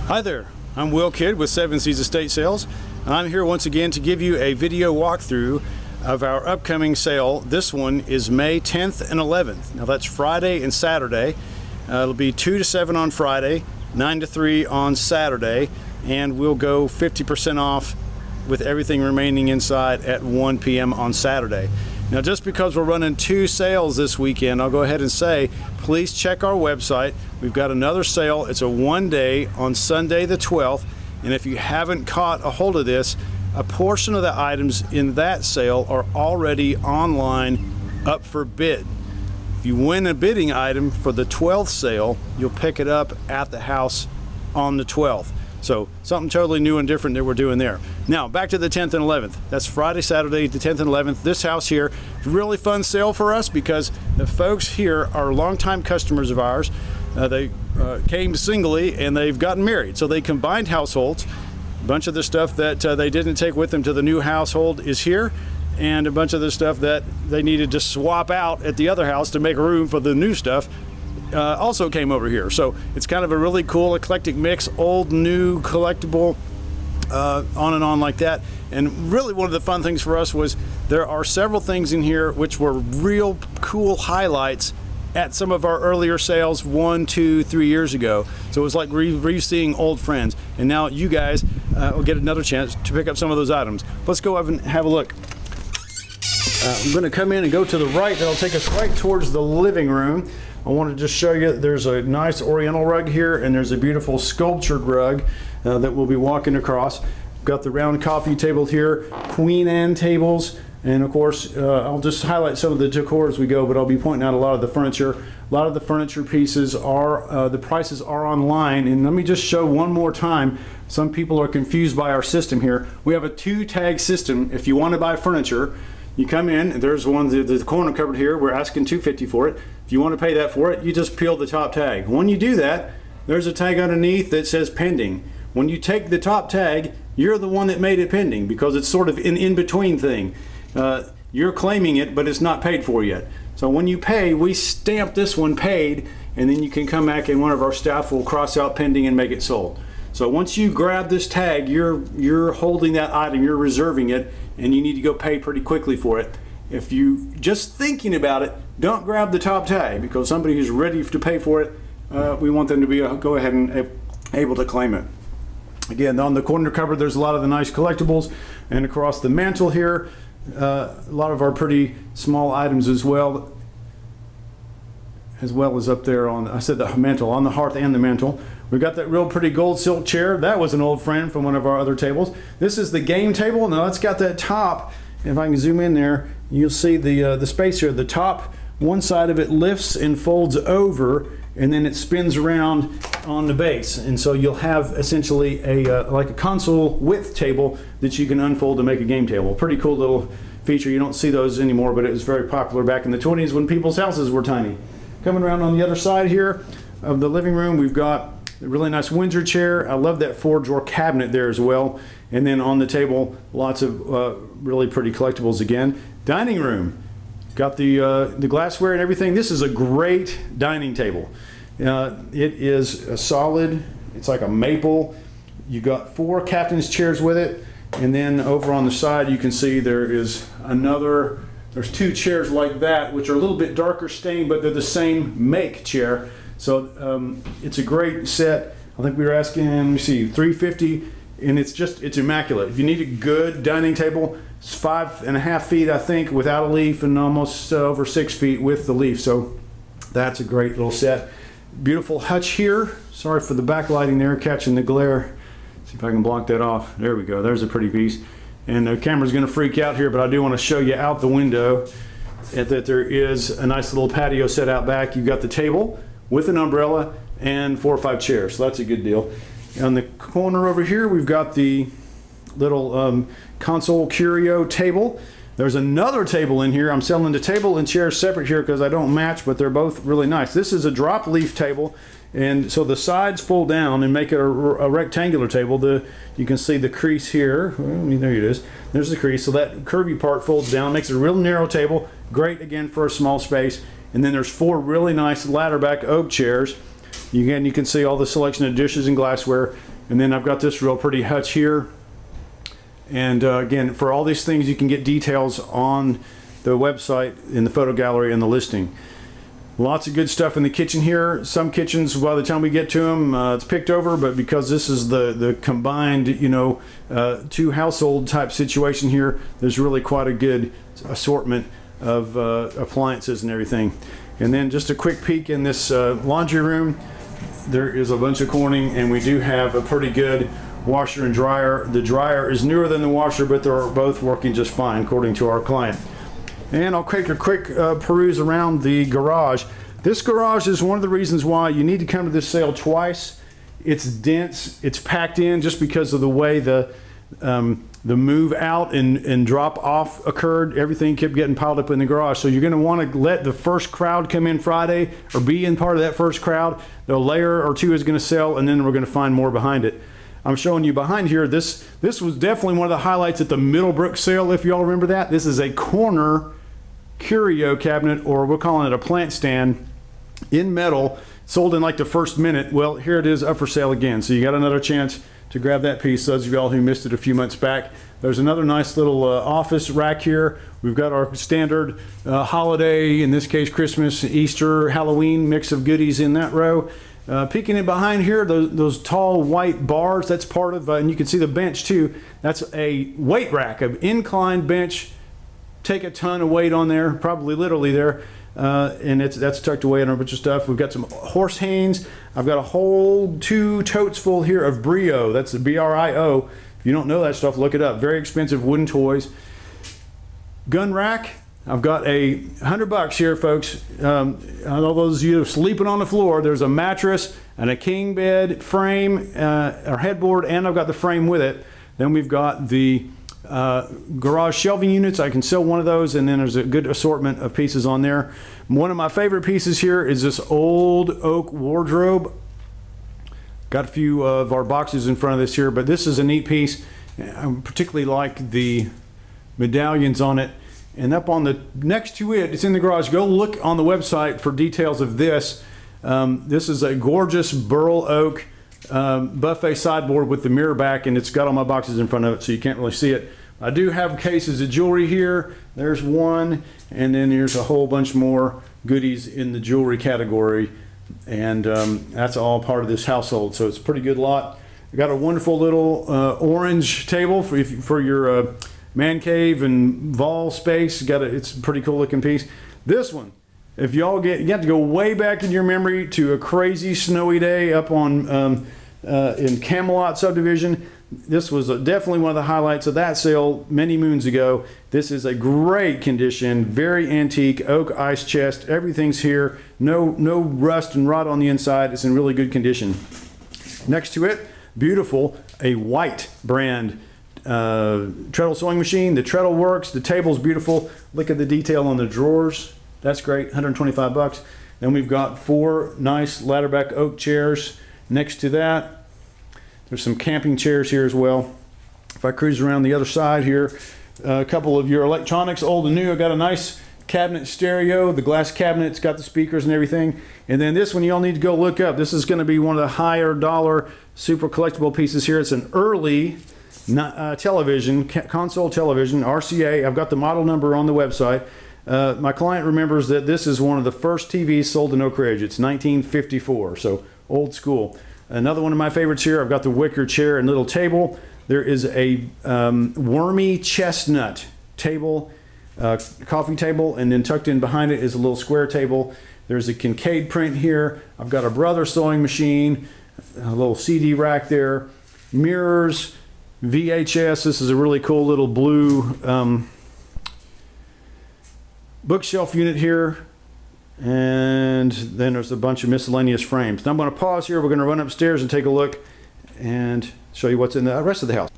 Hi there, I'm Will Kidd with Seven Seas Estate Sales, and I'm here once again to give you a video walkthrough of our upcoming sale. This one is May 10th and 11th. Now that's Friday and Saturday. It'll be 2 to 7 on Friday, 9 to 3 on Saturday, and we'll go 50% off with everything remaining inside at 1 p.m. on Saturday. Now, just because we're running 2 sales this weekend, I'll go ahead and say, please check our website. We've got another sale. It's a 1-day on Sunday the 12th, and if you haven't caught a hold of this, a portion of the items in that sale are already online up for bid. If you win a bidding item for the 12th sale, you'll pick it up at the house on the 12th. So something totally new and different that we're doing there. Now back to the 10th and 11th. That's Friday, Saturday, the 10th and 11th. This house here is a really fun sale for us because the folks here are longtime customers of ours. They came singly and they've gotten married. So they combined households. A bunch of the stuff that they didn't take with them to the new household is here, and a bunch of the stuff that they needed to swap out at the other house to make room for the new stuff also came over here. So it's kind of a really cool eclectic mix, old, new, collectible, on and on like that. And really one of the fun things for us was there are several things in here which were real cool highlights at some of our earlier sales 1, 2, 3 years ago. So it was like re-seeing old friends, and now you guys will get another chance to pick up some of those items. Let's go up and have a look. I'm going to come in and go to the right. That'll take us right towards the living room. I want to just show you there's a nice oriental rug here, and there's a beautiful sculptured rug that we'll be walking across. Got the round coffee table here, Queen Anne tables, and of course I'll just highlight some of the decor as we go, but I'll be pointing out a lot of the furniture. A lot of the furniture pieces are, the prices are online, and let me just show one more time. Some people are confused by our system here. We have a 2-tag system. If you want to buy furniture, you come in, and there's one, the corner cupboard here, we're asking $250 for it. If you want to pay that for it, you just peel the top tag. When you do that, there's a tag underneath that says pending. When you take the top tag, you're the one that made it pending because it's sort of an in-between thing. You're claiming it, but it's not paid for yet. So when you pay, we stamp this one paid, and then you can come back and one of our staff will cross out pending and make it sold. So once you grab this tag, you're holding that item, you're reserving it, and you need to go pay pretty quickly for it. If you just thinking about it, don't grab the top tag, because somebody who's ready to pay for it, we want them to be go ahead and able to claim it. Again, on the corner cupboard, there's a lot of the nice collectibles, and across the mantle here, a lot of our pretty small items as well as up there on, I said the mantle, on the hearth and the mantle. We've got that real pretty gold silk chair. That was an old friend from one of our other tables. This is the game table. Now it's got that top. If I can zoom in there, you'll see the space here. The top, one side of it lifts and folds over, and then it spins around on the base. And so you'll have essentially a like a console width table that you can unfold to make a game table. Pretty cool little feature. You don't see those anymore, but it was very popular back in the 20s when people's houses were tiny. Coming around on the other side here of the living room, we've got a really nice Windsor chair. I love that 4-drawer cabinet there as well. And then on the table, lots of really pretty collectibles again. Dining room, got the glassware and everything. This is a great dining table. It is a solid, it's like a maple. You got 4 captain's chairs with it. And then over on the side, you can see there is another, there's 2 chairs like that, which are a little bit darker stained, but they're the same make chair. So it's a great set. I think we were asking, let me see, $350, and it's immaculate. If you need a good dining table, it's 5.5 feet, I think, without a leaf, and almost over 6 feet with the leaf. So that's a great little set. Beautiful hutch here. Sorry for the backlighting there, catching the glare. See if I can block that off. There we go. There's a pretty piece. And the camera's going to freak out here, but I do want to show you out the window that there is a nice little patio set out back. You've got the table with an umbrella and 4 or 5 chairs, so that's a good deal. On the corner over here, we've got the little console curio table. There's another table in here. I'm selling the table and chair separate here because I don't match, but they're both really nice. This is a drop leaf table, and so the sides fold down and make it a rectangular table. You can see the crease here. Well, there it is. There's the crease. So that curvy part folds down, makes it a real narrow table. Great again for a small space. And then there's 4 really nice ladder back oak chairs. Again, you can see all the selection of dishes and glassware. And then I've got this real pretty hutch here. And again, for all these things, you can get details on the website, in the photo gallery, and the listing. Lots of good stuff in the kitchen here. Some kitchens, by the time we get to them, it's picked over, but because this is the combined, you know, two household type situation here, there's really quite a good assortment of appliances and everything. And then just a quick peek in this laundry room. There is a bunch of Corning, and we do have a pretty good washer and dryer. The dryer is newer than the washer, but they're both working just fine according to our client. And I'll take a quick peruse around the garage. This garage is one of the reasons why you need to come to this sale twice. It's dense, it's packed in just because of the way the move out and drop off occurred. Everything kept getting piled up in the garage. So you're going to want to let the first crowd come in Friday, or be in part of that first crowd. The layer or two is going to sell, and then we're going to find more behind it. I'm showing you behind here, this was definitely one of the highlights at the Middlebrook sale, if y'all remember that. This is a corner curio cabinet, or we're calling it a plant stand, in metal, sold in like the first minute. Well, here it is up for sale again. So you got another chance to grab that piece, those of y'all who missed it a few months back. There's another nice little office rack here. We've got our standard holiday, in this case Christmas, Easter, Halloween mix of goodies in that row. Peeking in behind here, those tall white bars, that's part of, and you can see the bench too. That's a weight rack, an inclined bench. Take a ton of weight on there, probably literally there, and that's tucked away in a bunch of stuff. We've got some horse hanes. I've got a whole 2 totes full here of Brio. That's the B-R-I-O. If you don't know that stuff, look it up. Very expensive wooden toys. Gun rack. I've got $100 here, folks. All those of you sleeping on the floor, there's a mattress and a king bed frame, or headboard, and I've got the frame with it. Then we've got the garage shelving units. I can sell one of those, and then there's a good assortment of pieces on there. One of my favorite pieces here is this old oak wardrobe. Got a few of our boxes in front of this here, but this is a neat piece. I particularly like the medallions on it. And up on the next to it, it's in the garage. Go look on the website for details of this. This is a gorgeous burl oak buffet sideboard with the mirror back, and it's got all my boxes in front of it, so you can't really see it. I do have cases of jewelry here. There's one, and then there's a whole bunch more goodies in the jewelry category, and that's all part of this household, so it's a pretty good lot. I got a wonderful little orange table for your man cave and vol space. It's a pretty cool looking piece. This one, if y'all you have to go way back in your memory to a crazy snowy day up on in Camelot subdivision. This was definitely one of the highlights of that sale many moons ago. This is a great condition, very antique, oak ice chest. Everything's here. No rust and rot on the inside. It's in really good condition. Next to it, beautiful, a white brand treadle sewing machine. The treadle works. The table's beautiful. Look at the detail on the drawers. That's great. 125 bucks. Then we've got 4 nice ladderback oak chairs next to that. There's some camping chairs here as well. If I cruise around the other side here, a couple of your electronics, old and new. I got a nice cabinet stereo. The glass cabinet's got the speakers and everything. And then this one y'all need to go look up. This is going to be one of the higher dollar super collectible pieces here. It's an early television, console television, RCA. I've got the model number on the website. My client remembers that this is one of the first TVs sold in Oak Ridge. It's 1954, so old school. Another one of my favorites here, I've got the wicker chair and little table. There is a wormy chestnut table, coffee table, and then tucked in behind it is a little square table. There's a Kincaid print here. I've got a Brother sewing machine, a little CD rack there, mirrors, VHS. This is a really cool little blue bookshelf unit here, and then there's a bunch of miscellaneous frames. Now I'm going to pause here. We're going to run upstairs and take a look and show you what's in the rest of the house.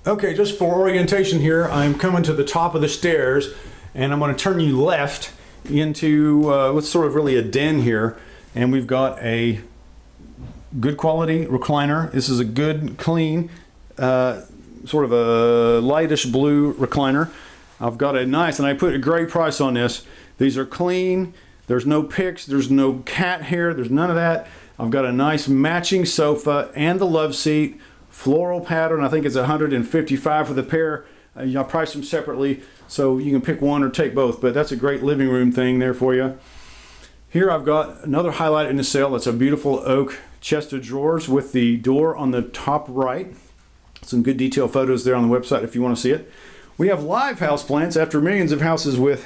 Okay, just for orientation here, I'm coming to the top of the stairs, and I'm going to turn you left into what's sort of really a den here, and we've got a good quality recliner. This is a good, clean, sort of a lightish blue recliner. I've got a nice, and I put a great price on this. These are clean. There's no picks. There's no cat hair. There's none of that. I've got a nice matching sofa and the love seat, floral pattern. I think it's $155 for the pair. I'll price them separately, so you can pick one or take both, but that's a great living room thing there for you. Here I've got another highlight in the sale. That's a beautiful oak chest of drawers with the door on the top right. Some good detail photos there on the website if you want to see it. We have live house plants. After millions of houses with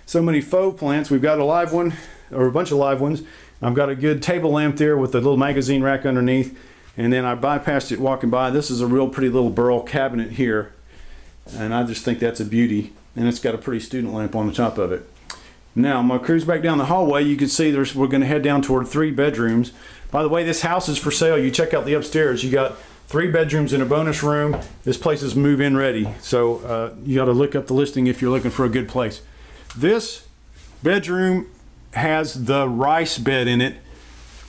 so many faux plants, we've got a live one, or a bunch of live ones. I've got a good table lamp there with a little magazine rack underneath, and then I bypassed it walking by. This is a real pretty little burl cabinet here, and I just think that's a beauty, and it's got a pretty student lamp on the top of it. Now, I'm going to cruise back down the hallway. You can see we're going to head down toward 3 bedrooms. By the way, this house is for sale. You check out the upstairs. You got 3 bedrooms and a bonus room. This place is move-in ready, so you got to look up the listing if you're looking for a good place. This bedroom has the rice bed in it.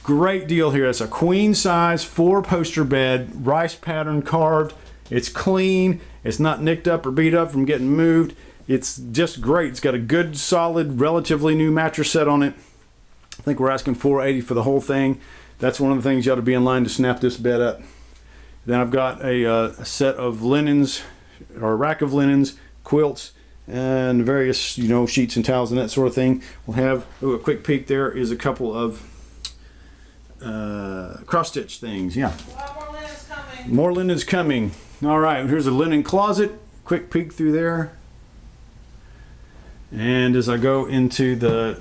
Great deal here. It's a queen size 4-poster bed, rice pattern carved. It's clean. It's not nicked up or beat up from getting moved. It's just great. It's got a good, solid, relatively new mattress set on it. I think we're asking $480 for the whole thing. That's one of the things you ought to be in line to snap this bed up. Then I've got a set of linens, or a rack of linens, quilts, and various, you know, sheets and towels and that sort of thing. We'll have a quick peek. There is a couple of cross-stitch things. Yeah. More linens coming. More linens coming. All right. Here's a linen closet. Quick peek through there. And as I go into the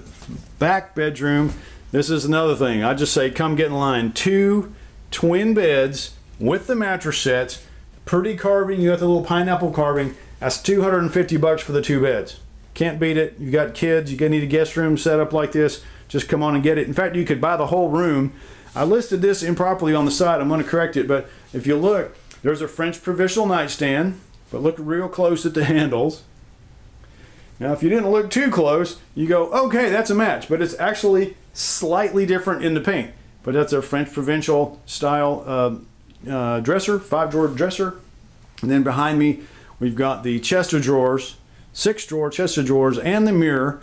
back bedroom, this is another thing. I just say, come get in line. 2 twin beds with the mattress sets. Pretty carving. You got the little pineapple carving. That's $250 for the 2 beds. Can't beat it. You got kids. You need a guest room set up like this. Just come on and get it. In fact, you could buy the whole room. I listed this improperly on the side. I'm going to correct it. But if you look, there's a French provincial nightstand. But look real close at the handles. Now, if you didn't look too close, you go, okay, that's a match. But it's actually slightly different in the paint. But that's a French provincial style dresser, 5-drawer dresser. And then behind me, we've got the chest of drawers, 6-drawer chest of drawers, and the mirror.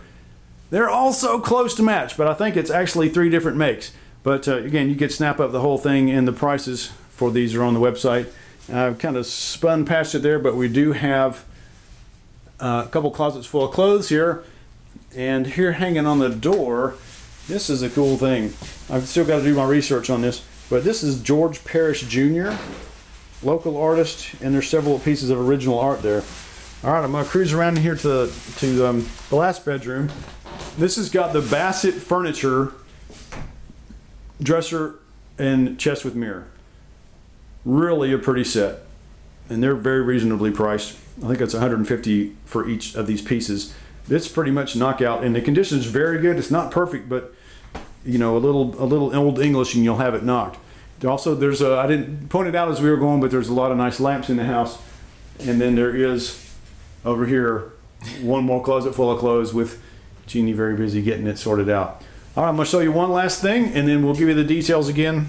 They're all so close to match, but I think it's actually 3 different makes. But again, you could snap up the whole thing, and the prices for these are on the website. I've kind of spun past it there, but we do have a couple closets full of clothes here. And here hanging on the door, this is a cool thing. I've still got to do my research on this, but this is George Parrish Jr., local artist, and there's several pieces of original art there. All right, I'm going to cruise around here to the last bedroom. This has got the Bassett furniture, dresser, and chest with mirror. Really a pretty set, and they're very reasonably priced. I think it's $150 for each of these pieces. It's pretty much knockout, and the condition is very good. It's not perfect, but you know, a little old English, and you'll have it knocked. Also, there's I didn't point it out as we were going, but there's a lot of nice lamps in the house, and then there is over here one more closet full of clothes with Jeannie very busy getting it sorted out. All right, I'm going to show you one last thing, and then we'll give you the details again,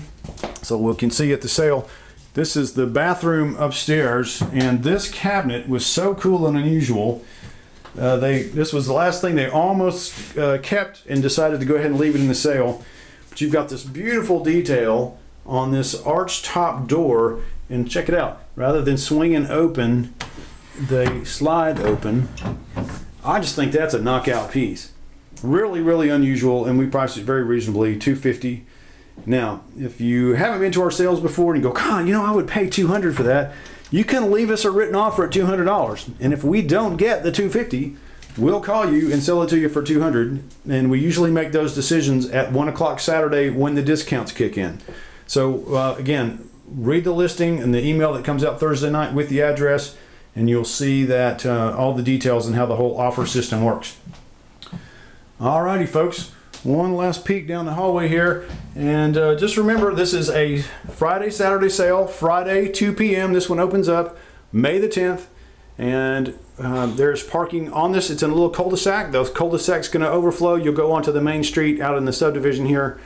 so we can see at the sale. This is the bathroom upstairs, and this cabinet was so cool and unusual. This was the last thing they almost kept and decided to go ahead and leave it in the sale. But you've got this beautiful detail on this arched top door, and check it out. Rather than swinging open, they slide open. I just think that's a knockout piece. Really, really unusual, and we priced it very reasonably, $250. Now, if you haven't been to our sales before and you go, God, you know, I would pay $200 for that, you can leave us a written offer at $200. And if we don't get the $250, we'll call you and sell it to you for $200. And we usually make those decisions at 1 o'clock Saturday when the discounts kick in. So again, read the listing and the email that comes out Thursday night with the address, and you'll see that all the details and how the whole offer system works. Alrighty, folks. One last peek down the hallway here, and just remember, this is a Friday, Saturday sale. Friday, 2 p.m. This one opens up May the 10th, and there's parking on this. It's in a little cul-de-sac. Those cul-de-sac's going to overflow. You'll go onto the main street out in the subdivision here.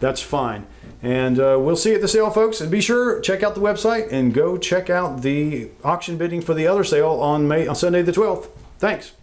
That's fine. And we'll see you at the sale, folks. And be sure, check out the website and go check out the auction bidding for the other sale on Sunday the 12th. Thanks.